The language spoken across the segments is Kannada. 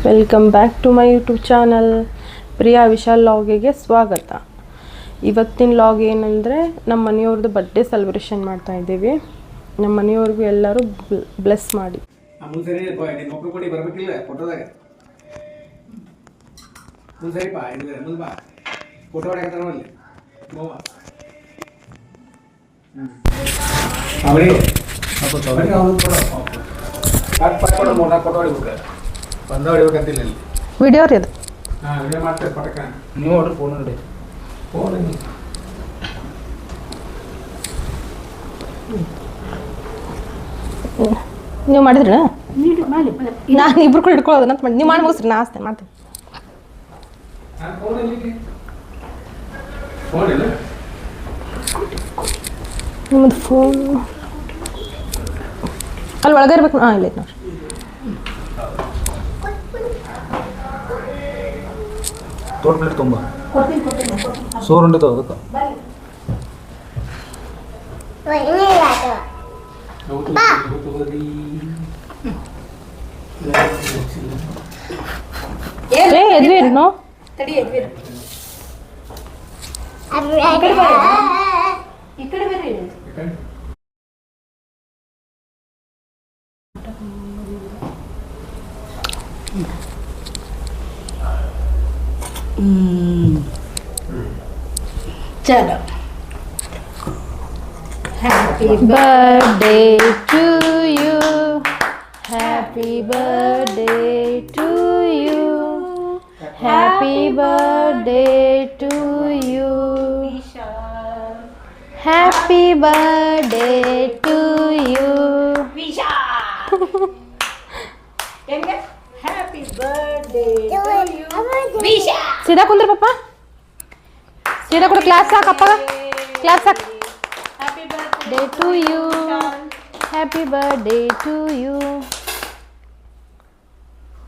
Welcome back to my YouTube channel. Priya Vishal ಲಾಗಿಗೆ ಸ್ವಾಗತ. ಇವತ್ತಿನ ಲಾಗ್ ಏನಂದರೆ ನಮ್ಮ ಮನೆಯವ್ರದ್ದು ಬರ್ಡೇ ಸೆಲೆಬ್ರೇಷನ್ ಮಾಡ್ತಾ ಇದ್ದೀವಿ. ನಮ್ಮ ಮನೆಯವ್ರಿಗೂ ಎಲ್ಲರೂ ಬ್ಲೆಸ್ ಮಾಡಿ. ವಿಡಿಯೋ ರೀ ಅದು. ನೀವು ನೋಡ್ರಿ ಫೋನ್ ನೋಡಿ ನೀವು ಮಾಡಿದ್ರಿ ನಾನು ಇಬ್ರು ಕೂಡ ಹಿಡ್ಕೊಳ್ಳೋದು ಅಂತ ಮಾಡಿ ನೀವು ಮಾಡಿ ಮುಗಿಸ್ರಿ. ನಾ ಅಷ್ಟೇ ಮಾಡ್ತೀನಿ. ನಿಮ್ಮದು ಫೋನ್ ಅಲ್ಲಿ ಒಳಗೆ ಇರ್ಬೇಕು. ಹಾಂ ಇಲ್ಲ ನೋಡ್ರಿ. ತೋಟ ತುಂಬ ಸೋರ್ ಉಂಡಿತ್ತು ಅದಕ್ಕೆ ಎದ್ವೀರ್ ನೋ चलो happy birthday to you, happy birthday to you, happy birthday to you, happy birthday to you happy birthday to you विशा. सीधा कुंदर पापा, सीधा कुछ क्लास साक अप्पा क्लास साक. Happy birthday to you, happy birthday to you.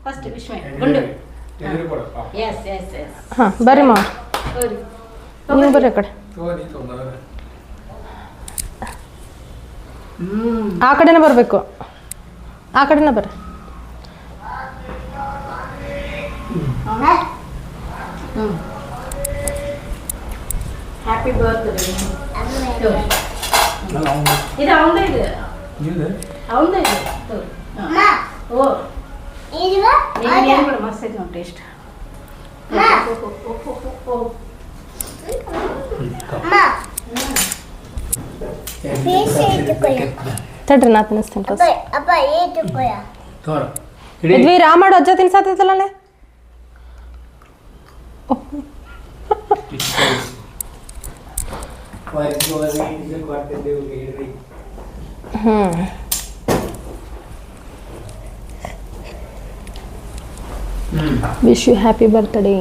First wish में गुंडू. Yes yes yes. हाँ ಬರ್ರಿ ಮಾ, ನೀವು ಬರ್ರಿ ಆ ಕಡೆ. ಆ ಕಡೆನೇ ಬರಬೇಕು, ಆ ಕಡೆನೇ ಬರ್ರಿ. हैप्पी बर्थडे ಇದು ಅವನದೇ ಇದೆ, ಅವನದೇ ಇದೆ. ಓ ಇದು ಏನು ಕೂಡ ಮಸ್ತ್ ಐತೆ ನೋಡಿ ಟೇಸ್ಟ್. ತಡ್ರಿ ನಾ ತಿನ್ನಿಸ್ತೀನಿ ಫಸ್ಟ್. ಇದ್ವಿ ರಾ ಮಾಡು ಅಜ್ಜ ತಿನ್ಸಾತೈತಲ್ಲ ಅಲ್ಲೇ. Wish you happy birthday.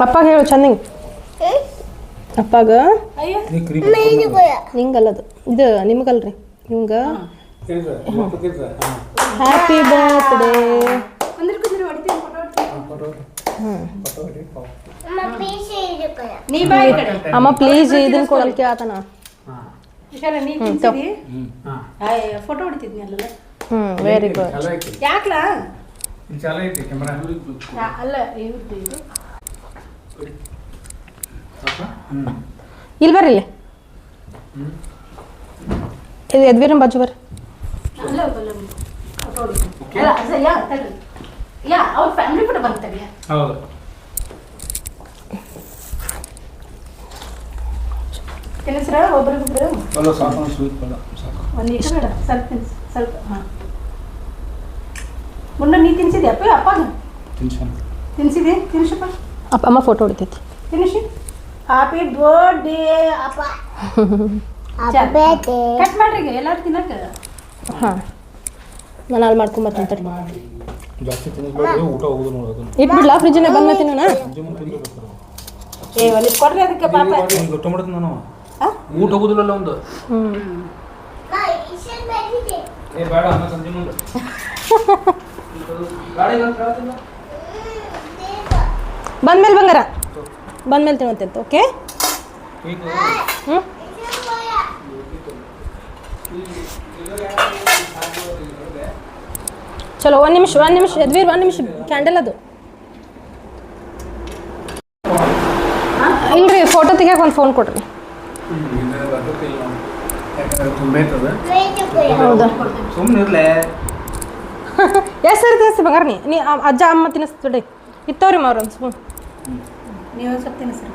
ಅಪ್ಪಾಗ ಹೇಳು ಚಂದಂಗೆ. ಅಪ್ಪಾಗ ಹಿಂಗಲ್ಲದು, ಇದು ನಿಮ್ಗಲ್ರಿ ಇವಂಗ. Happy birthday. ಅಮ್ಮ ಪ್ಲೀಸ್ ಇದನ್ನ ಕೊಡಲ್ ಕೇಳ್ತಾನ. ಫೋಟೋ ಹೊಡಿತಿದ್ನಿ ಅಲ್ಲ. Very good. ಯಾಕ್ಲಾ ಅಲ್ಲ ಇವ್ರದ್ದು ಇದು ಇಲ್ಲಿ ಬರ್ರಿ. ಇಲ್ಲಿ ಇದು ಎದ್ವೀರ ಬಾಜು ಬರ್ರಿ. ಅಲ್ಲ ಫೋಟೋ ಹೊಡಿತೀನಿ. ಅಲ್ಲ ಅಸ ಯಾ ತಡ್ರಿ, ಯಾ ಅವ್ರ ಫ್ಯಾಮಿಲಿ ಫೋಟೋ ಬಂತವೆ. ಹೌದು. ತಿನ್ನಿಸ್ರ ಒಬ್ರಿಗೊಬ್ರು. ಅಲ್ಲ ಸಾಕು ಸ್ವೀಟ್ ಬೇಡ ಸಾಕು. ಒಂದು ಇಟ್ಟು ಬೇಡ, ಸ್ವಲ್ಪ ತಿನ್ನಿಸ್ ಸ್ವಲ್ಪ. ಹಾಂ ಮುನ್ನ ನೀ ತಿನ್ಸಿದ್ಯಾ ಅಪ್ಪ ಅಪ್ಪಾಗ? ತಿನ್ಸಿದೆ ತಿನ್ಸಪ್ಪ. ಅಪ್ಪ ಅಮ್ಮ ಫೋಟೋ ಹೊಡಿತೈತಿ. ತಿನ್ನಿಸಿ. ಹ್ಯಾಪಿ ಬರ್ಡೇ ಅಪ್ಪ. ಕಟ್ ಮಾಡ್ರಿ ಈಗ ಎಲ್ಲರೂ ತಿನ್ನಕ್ಕೆ. ಹಾಂ ನಾನು ಅಲ್ಲಿ ಮಾಡ್ಕೊಂಬರ್ತೀನಿ ತಡಿ. ಜಾಸ್ತಿ ತಿನ್ನಬೇಡಿ, ಊಟ ಹೋಗುದು ನೋಡೋದು. ಇಟ್ಬಿಡ್ಲಾ ಫ್ರಿಜ್ಜಿನ ಬಂದ ತಿನ್ನೋಣ. ಏ ಒಂದು ಕೊಡ್ರಿ ಅದಕ್ಕೆ ಪಾಪ. ಊಟ ಮಾಡೋದು ನಾನು ಊಟ ಹೋಗುದಿಲ್ಲ ಒಂದು. ಏ ಬೇಡ ಅನ್ನ ಸಂಜೆ ಮುಂದೆ ಬಂದ್ಮೇಲೆ ಬಂಗಾರ ಬಂದ್ಮೇಲೆ ತಿನ್ನೋಂತ. ಓಕೆ ಹ್ಞೂ ಚಲೋ ಒಂದು ನಿಮಿಷ ಯದ್ವೀರ್ ಒಂದು ನಿಮಿಷ ಕ್ಯಾಂಡಲ್ ಅದು ಇಲ್ರಿ ಫೋಟೋ ತೆಗಿಯಕ್ಕೆ ಒಂದು ಫೋನ್ ಕೊಡ್ರಿ ಹೌದಾ ಸುಮ್ಮನೆ ಇರ್ಲೆ ಎಷ್ಟು ಸರಿ ತಿನ್ನಿಸ್ತಿ ಬಂಗಾರ ನೀ ಅಜ್ಜ ಅಮ್ಮ ತಿನ್ನಿಸ್ತೀಡಿ ಇತ್ತವ್ರಿ ಮಾವ್ರ ಒಂದು ಸ್ಪೂನ್ ನೀವು ಸ್ವಲ್ಪ ತಿನ್ನಿಸ್ರಿ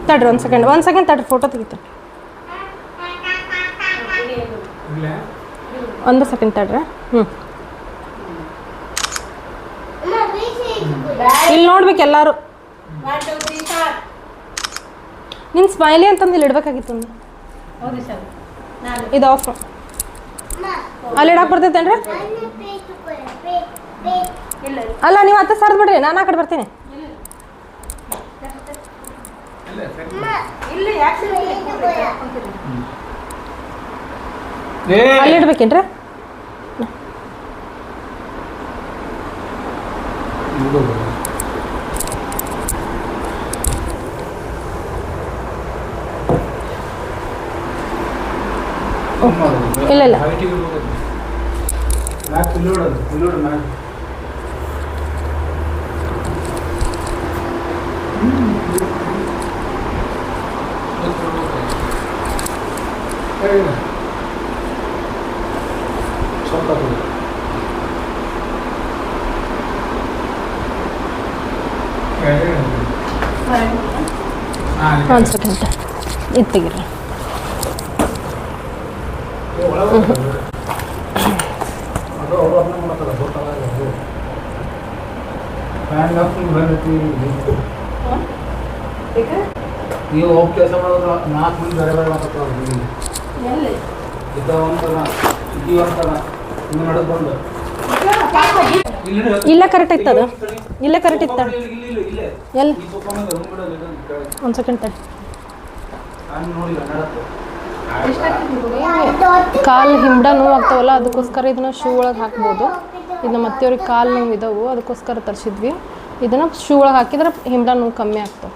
ತಡ್ರಿ ಒಂದು ಸೆಕೆಂಡ್ ತಡ್ರಿ ಫೋಟೋ ತೆಗಿತಾರೆ ಒಂದು ಸೆಕೆಂಡ್ ತಡ್ರಿ ಹ್ಞೂ ಇಲ್ಲಿ ನೋಡ್ಬೇಕು ಎಲ್ಲರೂ ನಿನ್ನ ಸ್ಮೈಲಿ ಅಂತಂದು ಇಲ್ಲಿ ಇಡ್ಬೇಕಾಗಿತ್ತು ಒಂದು ಹೌದು ಸರ್ ನಾನು ಇದು ಆಫ್ ಅಲ್ಲಿ ಇಡಕ್ಕೆ ಬರ್ತೈತೇನ್ರಿ ಇಲ್ಲ ಅಲ್ಲ ನೀವು ಹತ್ತ ಸರ್ದು ಬಿಡ್ರಿ ನಾನು ಆ ಕಡೆ ಬರ್ತೀನಿ ಇಲ್ಲ ಯಾಕೆ ಅಲ್ಲಿ ಇಡ್ಬೇಕೇನ್ರಿ ಇಲ್ಲ ಇಲ್ಲ ಒಂದು ಸೆಕೆಂಡ್ ಇದು ತೆಗಿರಿ ನೀವು ಹೋಗಿ ಕೆಲಸ ಮಾಡೋದು 4 ಮಂದಿ ಬೇರೆ ಬೇರೆ ಮಾತಾಡ್ತಾರೆ ಎಲ್ಲಿ ಇದ್ದ ಒಂಥರ ಸುದ್ದಿ ಒಂಥರ ಇನ್ನು ನಡಕ್ ಬಂದು ಇಲ್ಲ ಕರೆಕ್ಟ್ ಇತ್ತು ಅದು ಇಲ್ಲ ಕರೆಕ್ಟ್ ಇತ್ತು ಎಲ್ಲಿ ಒಂದು ಸೆಕೆಂಡ್ ತಡಿ ನೋಡಿಲ್ಲ ನಡತ್ತೆ ಕಾಲು ಹಿಂಡ ನೋವು ಆಗ್ತಾವಲ್ಲ ಅದಕ್ಕೋಸ್ಕರ ಇದನ್ನ ಶೂ ಒಳಗೆ ಹಾಕ್ಬೋದು ಇದು ಮತ್ತೆ ಅವ್ರಿಗೆ ಕಾಲು ನೋವು ಇದಾವು ಅದಕ್ಕೋಸ್ಕರ ತರಿಸಿದ್ವಿ ಇದನ್ನು ಶೂ ಒಳಗೆ ಹಾಕಿದ್ರೆ ಹಿಂಡ ನೋವು ಕಮ್ಮಿ ಆಗ್ತಾವೆ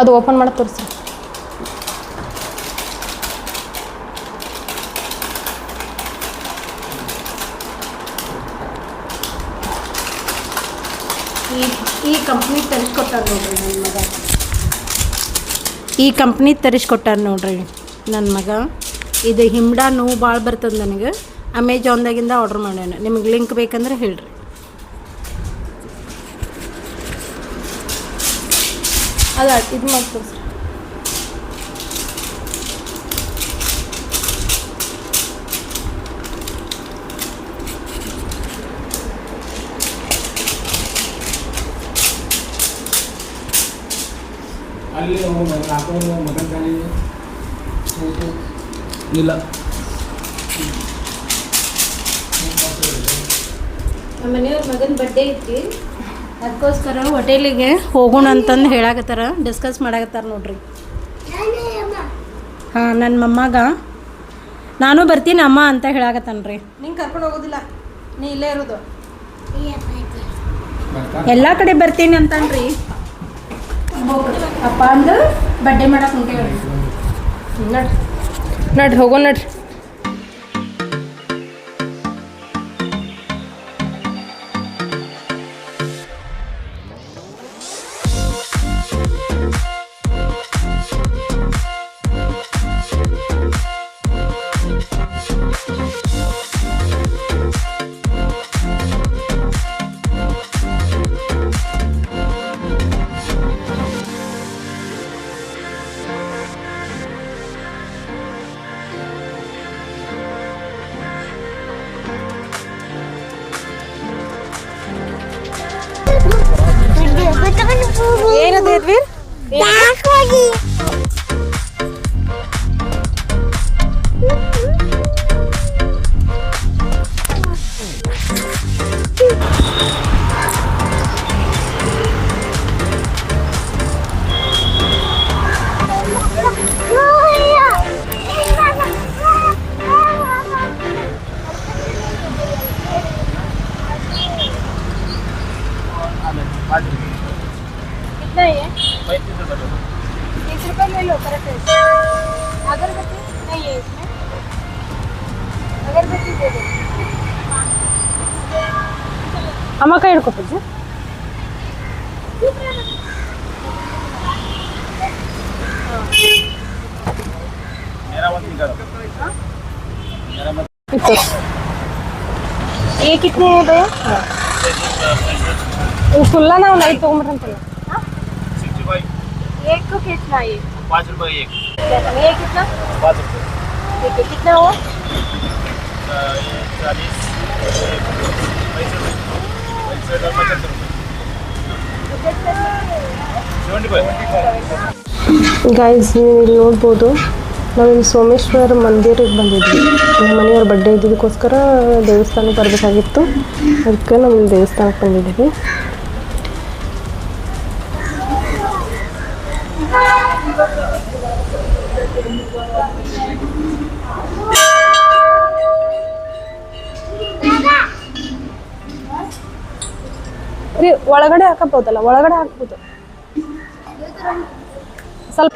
ಅದು ಓಪನ್ ಮಾಡಿ ತೋರಿಸಿ ಈ ಕಂಪ್ನಿ ತರಿಸ್ಕೊಟ್ಟಾರ ನೋಡ್ರಿ ನನ್ನ ಮಗ ಈ ಕಂಪ್ನಿ ತರಿಸ್ಕೊಟ್ಟಾರ ನೋಡ್ರಿ ನನ್ನ ಮಗ ಇದು ಹಿಂಡ ನೋವು ಭಾಳ ಬರ್ತದೆ ನನಗೆ ಅಮೆಜಾನ್ದಾಗಿಂದ ಆರ್ಡ್ರ್ ಮಾಡ್ಯಾನ ನಿಮಗೆ ಲಿಂಕ್ ಬೇಕಂದ್ರೆ ಹೇಳ್ರಿ ಅದು ಇದು ಮಾಡಿ ತೋರಿಸಿ ಅಲ್ಲಿ ಹಾಕೊಂಡು ಮಟನ್ ಖಾಲಿ ಇಲ್ಲ ನಮ್ಮ ಮನೆಯವ್ರ ಮಗನ ಬರ್ಡೇ ಐತಿ ಅದಕ್ಕೋಸ್ಕರ ಹೋಟೆಲಿಗೆ ಹೋಗೋಣ ಅಂತಂದು ಹೇಳಾಕತ್ತಾರ ಡಿಸ್ಕಸ್ ಮಾಡಾಕತ್ತಾರ ನೋಡ್ರಿ ಹಾಂ ನನ್ನ ಮೊಮ್ಮಗ ನಾನು ಬರ್ತೀನಿ ಅಮ್ಮ ಅಂತ ಹೇಳಾಕತ್ತಾನ್ರಿ ನಿಂಗೆ ಕರ್ಕೊಂಡು ಹೋಗೋದಿಲ್ಲ ನೀ ಇಲ್ಲೇ ಇರೋದು ಎಲ್ಲ ಕಡೆ ಬರ್ತೀನಿ ಅಂತನ್ರಿ ಅಪ್ಪ ಅಂದು ಬರ್ಡೇ ಮಾಡಕ್ಕೆ ಹೊಂಟೇವ್ರಿ ನಡ್ರಿ ಹೋಗೋಣ ನಡ್ರಿ ಏನದು ಯದ್ವೀರ್ ये? 30 रुपये ले लो, करेक्ट है। अगरबत्ती नहीं है इसमें, अगरबत्ती दे दो। अम्मा कई रुको पूछे ये कितने है भैया? खुला ना नहीं तो मटन खुला एक को कितना ये? 5 रुपये एक। ये कितना? 5 रुपये। ठीक है, कितना हुआ? 40 ಗೈಸ್ ನೀವು ಇಲ್ಲಿ ನೋಡ್ಬೋದು, ನಾವಿಲ್ಲಿ ಸೋಮೇಶ್ವರ ಮಂದಿರಕ್ಕೆ ಬಂದಿದ್ವಿ. ನಮ್ಮ ಮನೆಯವ್ರ ಬಡ್ಡೆ ಇದ್ದಿದ್ದಕ್ಕೋಸ್ಕರ ದೇವಸ್ಥಾನಕ್ಕೆ ಬರಬೇಕಾಗಿತ್ತು, ಅದಕ್ಕೆ ನಾವು ಇಲ್ಲಿ ದೇವಸ್ಥಾನಕ್ಕೆ ಬಂದಿದ್ದೀವಿ. ಒಳಗಡೆ ಹಾಕಬಹುದಲ್ಲ, ಒಳಗಡೆ ಹಾಕ್ಬೋದು ಸ್ವಲ್ಪ.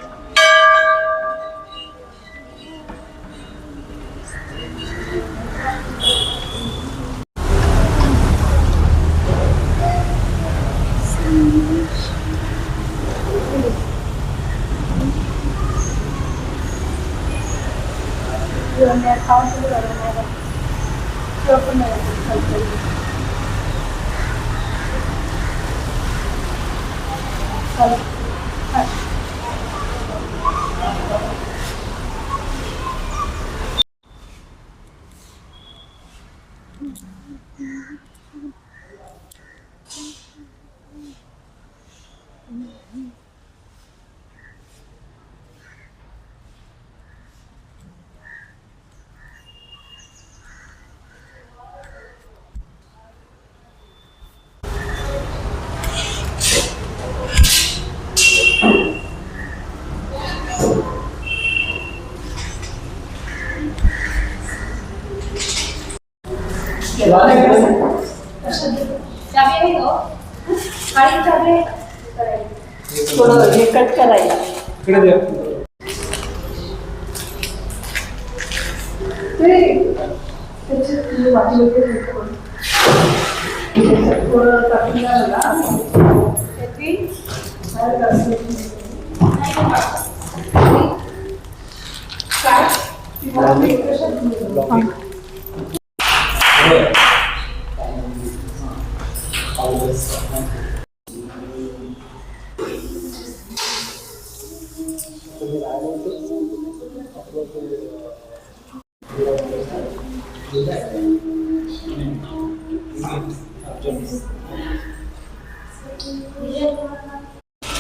कट करायला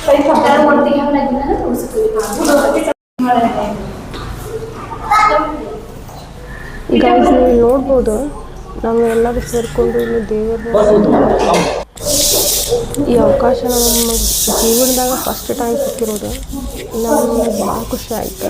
काही कपड्यावरती घ्यावं लागेल ना थोडंसं. ಗೈಸ್ ನೀವು ನೋಡ್ಬೋದು, ನಾವು ಎಲ್ಲರೂ ಸೇರಿಕೊಂಡು ಇಲ್ಲಿ ದೇವರನ್ನ ಈ ಅವಕಾಶ ನಮ್ಮ ಜೀವನದಾಗ ಫಸ್ಟ್ ಟೈಮ್ ಸಿಕ್ಕಿರೋದು. ನಮಗೆ ಭಾಳ ಖುಷಿ ಆಯಿತು.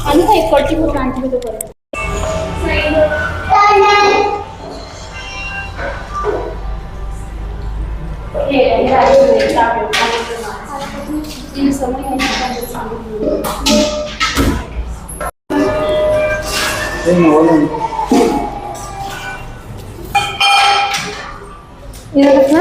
आणि एक कटी पूर्ण आणखी मी तो करतो. ಇದಕ್ಕೆ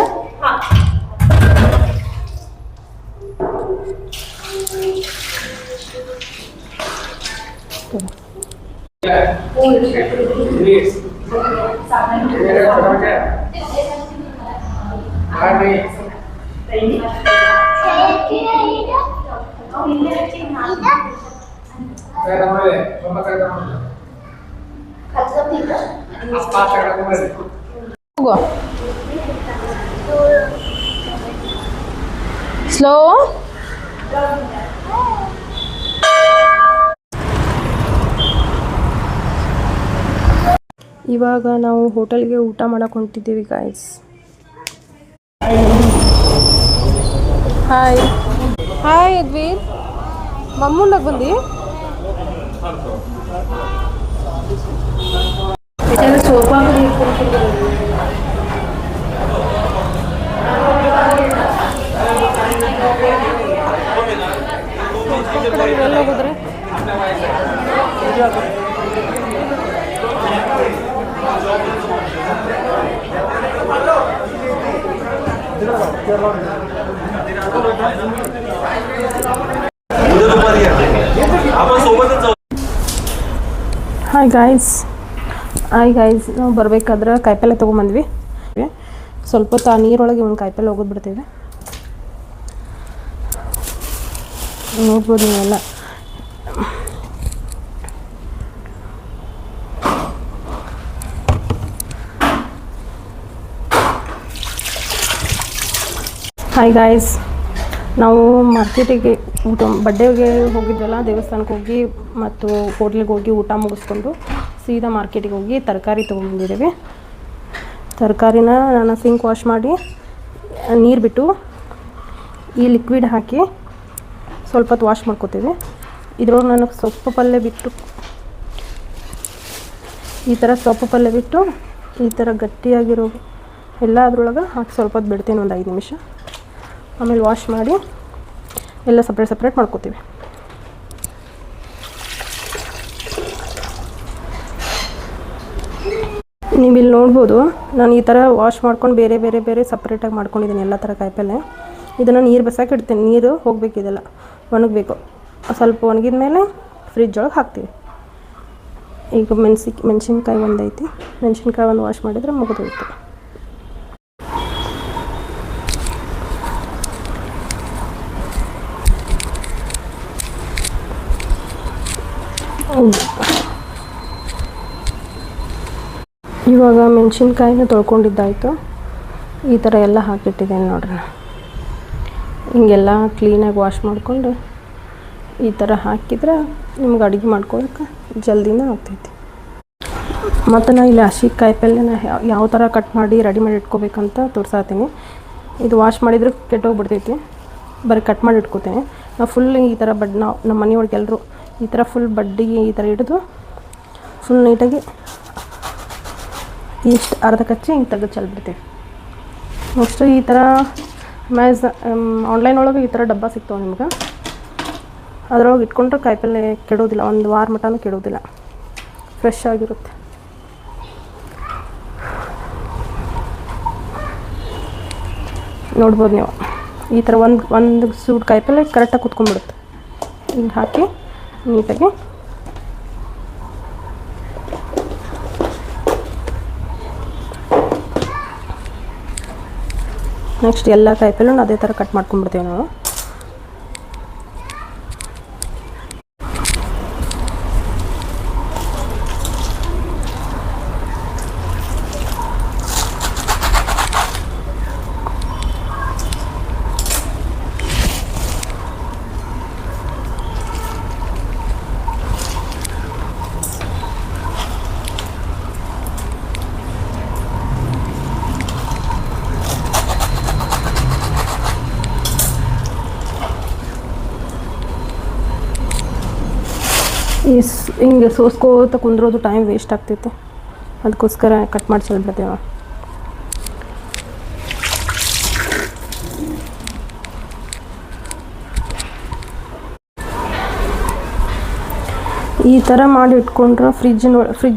ಹೋಗು ಸ್ಲೋ. ಇವಾಗ ನಾವು ಹೋಟೆಲ್ಗೆ ಊಟ ಮಾಡಕ್ಕೆ ಹೊಂಟಿದ್ದೀವಿ ಗಾಯ್ಸ್. ಹಾಯ್ ಹಾಯ್ ಯದ್ವೀರ್, ಮಮ್ಮೂನಾಗ ಬಂದು ಸೋಫಾ ಎಲ್ಲ ಹೋದ್ರೆ ಹಾಯ್ ಗಾಯ್ಸ್ ನಾವು ಬರಬೇಕಾದ್ರೆ ಕಾಯಿಪಲ್ಲೆ ತೊಗೊಂಬಂದ್ವಿ. ಸ್ವಲ್ಪ ಹೊತ್ತು ಆ ನೀರೊಳಗೆ ಒಂದು ಕಾಯಿಪಲ್ಲೆ ಹೋಗೋದು ಬಿಡ್ತೇವೆ. ನೋಡ್ಬೋದು ನೀವೆಲ್ಲ. ಹಾಯ್ ಗಾಯ್ಸ್, ನಾವು ಮಾರ್ಕೆಟಿಗೆ ಊಟ ಬಡ್ಡೆಗೆ ಹೋಗಿದ್ವಲ್ಲ, ದೇವಸ್ಥಾನಕ್ಕೆ ಹೋಗಿ ಮತ್ತು ಹೋಟ್ಲಿಗೆ ಹೋಗಿ ಊಟ ಮುಗಿಸ್ಕೊಂಡು ಸೀದಾ ಮಾರ್ಕೆಟಿಗೆ ಹೋಗಿ ತರಕಾರಿ ತೊಗೊಂಬಂದಿದ್ದೀವಿ. ತರಕಾರಿನ ನಾನು ಸಿಂಕ್ ವಾಶ್ ಮಾಡಿ ನೀರು ಬಿಟ್ಟು ಈ ಲಿಕ್ವಿಡ್ ಹಾಕಿ ಸ್ವಲ್ಪ ಹೊತ್ತು ವಾಶ್ ಮಾಡ್ಕೋತೀವಿ. ಇದ್ರೊಳಗೆ ನಾನು ಸೊಪ್ಪು ಪಲ್ಯ ಬಿಟ್ಟು ಈ ಥರ ಗಟ್ಟಿಯಾಗಿರೋ ಎಲ್ಲ ಅದ್ರೊಳಗೆ ಹಾಕಿ ಸ್ವಲ್ಪ ಹೊತ್ತು ಬಿಡ್ತೀನಿ, ಒಂದು 5 ನಿಮಿಷ. ಆಮೇಲೆ ವಾಶ್ ಮಾಡಿ ಎಲ್ಲ ಸಪ್ರೇಟ್ ಮಾಡ್ಕೋತೀವಿ. ನೀವು ಇಲ್ಲಿ ನೋಡ್ಬೋದು, ನಾನು ಈ ಥರ ವಾಶ್ ಮಾಡ್ಕೊಂಡು ಬೇರೆ ಸಪ್ರೇಟಾಗಿ ಮಾಡ್ಕೊಂಡಿದ್ದೀನಿ ಎಲ್ಲ ಥರ ಕಾಯಿಪಲ್ಲೆ. ಇದನ್ನು ನೀರು ಬಸಕ್ಕೆ ಇಡ್ತೀನಿ. ನೀರು ಹೋಗಬೇಕು, ಇದೆಲ್ಲ ಒಣಗಬೇಕು. ಸ್ವಲ್ಪ ಒಣಗಿದ ಮೇಲೆ ಫ್ರಿಜ್ ಒಳಗೆ ಹಾಕ್ತೀವಿ. ಈಗ ಮೆಣಸಿನ್ಕಾಯಿ ಒಂದೈತಿ, ಮೆಣಸಿನ್ಕಾಯಿ ಒಂದು ವಾಶ್ ಮಾಡಿದರೆ ಮುಗಿದೋಯ್ತು. ಇವಾಗ ಮೆಣಸಿನ್ಕಾಯಿನ ತೊಳ್ಕೊಂಡಿದ್ದಾಯಿತು. ಈ ಥರ ಎಲ್ಲ ಹಾಕಿಟ್ಟಿದ್ದೇನೆ ನೋಡ್ರಿ. ಹಿಂಗೆಲ್ಲ ಕ್ಲೀನಾಗಿ ವಾಶ್ ಮಾಡಿಕೊಂಡು ಈ ಥರ ಹಾಕಿದ್ರೆ ನಿಮ್ಗೆ ಅಡುಗೆ ಮಾಡ್ಕೊಳ್ಳೋಕೆ ಜಲ್ದಿನ ಆಗ್ತೈತಿ. ಮತ್ತು ನಾನು ಇಲ್ಲಿ ಹಸಿ ಕಾಯಿಪಲ್ಲೆನ ಯಾವ ಥರ ಕಟ್ ಮಾಡಿ ರೆಡಿ ಮಾಡಿ ಇಟ್ಕೋಬೇಕಂತ ತೋರ್ಸಾತೀನಿ. ಇದು ವಾಶ್ ಮಾಡಿದ್ರೆ ಕೆಟ್ಟೋಗ್ಬಿಡ್ತೈತಿ, ಬರೀ ಕಟ್ ಮಾಡಿ ಇಟ್ಕೋತೀನಿ. ನಾವು ಫುಲ್ ಈ ಥರ ನಮ್ಮ ಮನೆಯೊಳಗೆ ಎಲ್ಲರೂ ಈ ಥರ ಫುಲ್ ಬಡ್ಡಿಗೆ ಈ ಥರ ಹಿಡಿದು ಫುಲ್ ನೀಟಾಗಿ ಇಷ್ಟು ಅರ್ಧ ಕಚ್ಚಿ ಹಿಂಗೆ ತೆಗೆದು ಚೆಲ್ಬಿಡ್ತೀವಿ. ನೆಕ್ಸ್ಟು ಈ ಥರ ಆನ್ಲೈನ್ ಒಳಗೆ ಈ ಥರ ಡಬ್ಬ ಸಿಗ್ತಾವೆ ನಿಮ್ಗೆ. ಅದರೊಳಗೆ ಇಟ್ಕೊಂಡ್ರೆ ಕಾಯಿಪಲ್ಲೆ ಕೆಡೋದಿಲ್ಲ, ಒಂದು ವಾರ ಮಟನೂ ಕೆಡೋದಿಲ್ಲ, ಫ್ರೆಶ್ ಆಗಿರುತ್ತೆ. ನೋಡ್ಬೋದು ನೀವು, ಈ ಥರ ಒಂದು ಸೂಟ್ ಕಾಯಿಪಲ್ಲೆ ಕರೆಕ್ಟಾಗಿ ಕುತ್ಕೊಂಡ್ಬಿಡುತ್ತೆ. ಹಿಂಗೆ ಹಾಕಿ ನೀಟಾಗಿ ನೆಕ್ಸ್ಟ್ ಎಲ್ಲ ಕಾಯಿಪಲ್ಲೆ ಅದೇ ಥರ ಕಟ್ ಮಾಡ್ಕೊಂಡ್ಬಿಡ್ತೀವಿ ನಾವು. ಹಿಂಗೆ ಸೋಸ್ಕೋತ ಕುಂದ್ರೋದು ಟೈಮ್ ವೇಸ್ಟ್ ಆಗ್ತೈತೆ, ಅದಕ್ಕೋಸ್ಕರ ಕಟ್ ಮಾಡಿ ಚೆಲ್ಬಿಡ್ತೇವೆ. ಈ ಥರ ಮಾಡಿ ಇಟ್ಕೊಂಡ್ರೆ ಫ್ರಿಜ್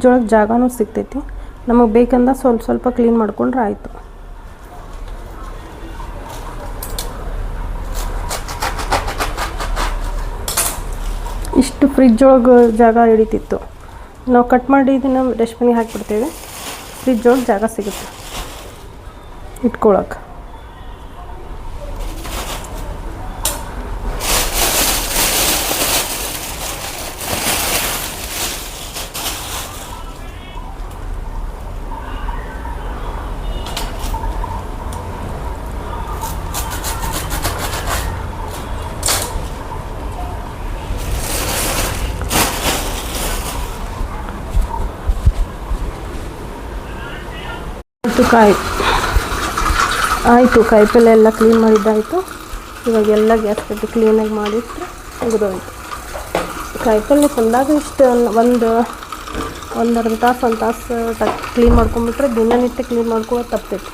ಒಳಗೆ ಜಾಗನೂ ಸಿಗ್ತೈತಿ. ನಮಗೆ ಬೇಕಂದ ಸ್ವಲ್ಪ ಕ್ಲೀನ್ ಮಾಡ್ಕೊಂಡ್ರೆ ಆಯಿತು. ಇಷ್ಟು ಫ್ರಿಜ್ ಒಳಗೆ ಜಾಗ ಹಿಡಿತಿತ್ತು. ನಾವು ಕಟ್ ಮಾಡಿ ಇದನ್ನು ಡಸ್ಟ್ಬಿನ್ಗೆ ಹಾಕಿಬಿಡ್ತೇವೆ. ಫ್ರಿಜ್ ಒಳಗೆ ಜಾಗ ಸಿಗುತ್ತೆ ಇಟ್ಕೊಳಕ್ಕೆ. ಆಯಿತು ಕಾಯಿಪಲ್ಲೆ ಎಲ್ಲ ಕ್ಲೀನ್ ಮಾಡಿದ್ದಾಯಿತು. ಇವಾಗೆಲ್ಲ ಗ್ಯಾಸ್ ಕಟ್ಟಿ ಕ್ಲೀನಾಗಿ ಮಾಡಿಟ್ಟು ಮುಗಿದೋಯ್ತು. ಕಾಯಿಪಲ್ಲೆ ತಂದಾಗ ಇಷ್ಟು ಒಂದರ್ಧ ತಾಸು ಒಂದು ತಾಸು ಕ್ಲೀನ್ ಮಾಡ್ಕೊಂಬಿಟ್ರೆ ದಿನನಿತ್ಯ ಕ್ಲೀನ್ ಮಾಡ್ಕೊಳ್ಳೋದು ತಪ್ಪೈತಿ.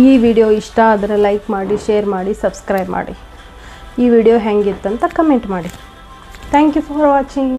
ಈ ವಿಡಿಯೋ ಇಷ್ಟ ಆದರೆ ಲೈಕ್ ಮಾಡಿ, ಶೇರ್ ಮಾಡಿ, ಸಬ್ಸ್ಕ್ರೈಬ್ ಮಾಡಿ. ಈ ವಿಡಿಯೋ ಹೆಂಗಿತ್ತಂತ ಕಮೆಂಟ್ ಮಾಡಿ. Thank you for watching.